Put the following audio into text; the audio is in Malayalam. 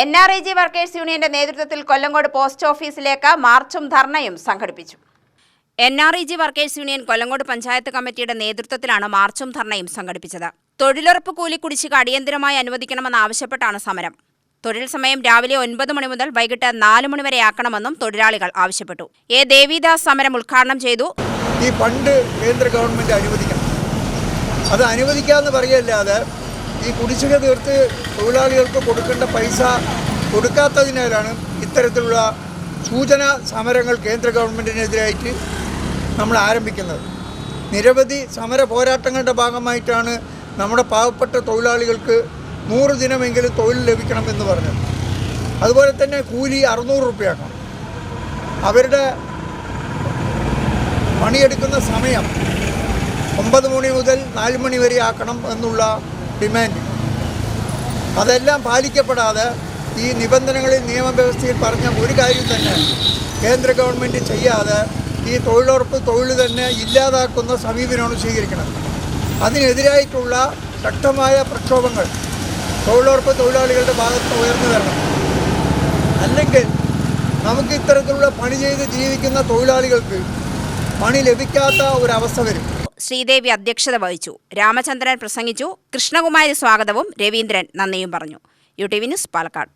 NREG വർക്കേഴ്സ് യൂണിയന്റെ നേതൃത്വത്തിൽ കൊല്ലങ്കോട് പോസ്റ്റ് ഓഫീസിലേക്ക് മാർച്ചും ധർണയും സംഘടിപ്പിച്ചു. NREG workers union Kollengode panchayat കമ്മിറ്റിയുടെ നേതൃത്വത്തിലാണ് മാർച്ചും ധർണയും സംഘടിപ്പിച്ചത്. തൊഴിലുറപ്പ് കൂലി കുടിശ്ശിക അടിയന്തരമായി അനുവദിക്കണമെന്നാവശ്യപ്പെട്ടാണ് സമരം. തൊഴിൽ സമയം രാവിലെ 9 മണി മുതൽ വൈകിട്ട് 4 മണി വരെയാക്കണമെന്നും തൊഴിലാളികൾ ആവശ്യപ്പെട്ടു. എ ദേവിദാസ് സമരം ഉദ്ഘാടനം ചെയ്തു. ഈ ഫണ്ട് കേന്ദ്ര ഗവൺമെന്റ് അനുവദിക്കണം. അത് അനുവദിക്കാമെന്ന് പറയല്ലാതെ ഈ കുടിശ്ശിക തീർത്ത് തൊഴിലാളികൾക്ക് കൊടുക്കേണ്ട പൈസ കൊടുക്കാത്തതിനാലാണ് ഇത്തരത്തിലുള്ള സൂചന സമരങ്ങൾ കേന്ദ്ര ഗവൺമെൻറ്റിനെതിരായിട്ട് നമ്മൾ ആരംഭിക്കുന്നത്. നിരവധി സമര പോരാട്ടങ്ങളുടെ ഭാഗമായിട്ടാണ് നമ്മുടെ പാവപ്പെട്ട തൊഴിലാളികൾക്ക് 100 ദിനമെങ്കിലും തൊഴിൽ ലഭിക്കണമെന്ന് പറഞ്ഞത്. അതുപോലെ തന്നെ കൂലി 600 രൂപയാക്കണം. അവരുടെ പണിയെടുക്കുന്ന സമയം 9 മണി മുതൽ 4 മണി വരെ ആക്കണം എന്നുള്ള ഡിമാൻഡ്. അതെല്ലാം പാലിക്കപ്പെടാതെ ഈ നിബന്ധനകളിൽ നിയമവ്യവസ്ഥയിൽ പറഞ്ഞ ഒരു കാര്യം തന്നെ കേന്ദ്ര ഗവൺമെൻറ് ചെയ്യാതെ ഈ തൊഴിലുറപ്പ് തൊഴിൽ തന്നെ ഇല്ലാതാക്കുന്ന സമീപനമാണ് സ്വീകരിക്കുന്നത്. അതിനെതിരായിട്ടുള്ള ശക്തമായ പ്രക്ഷോഭങ്ങൾ തൊഴിലുറപ്പ് തൊഴിലാളികളുടെ ഭാഗത്ത് ഉയർന്നു വരണം. അല്ലെങ്കിൽ നമുക്ക് ഇത്തരത്തിലുള്ള പണി ചെയ്ത് ജീവിക്കുന്ന തൊഴിലാളികൾക്ക് പണി ലഭിക്കാത്ത ഒരവസ്ഥ വരും. ശ്രീദേവി അധ്യക്ഷത വഹിച്ചു. രാമചന്ദ്രൻ പ്രസംഗിച്ചു. കൃഷ്ണകുമാരി സ്വാഗതവും രവീന്ദ്രൻ നന്ദിയും പറഞ്ഞു. UTV news Palakkad.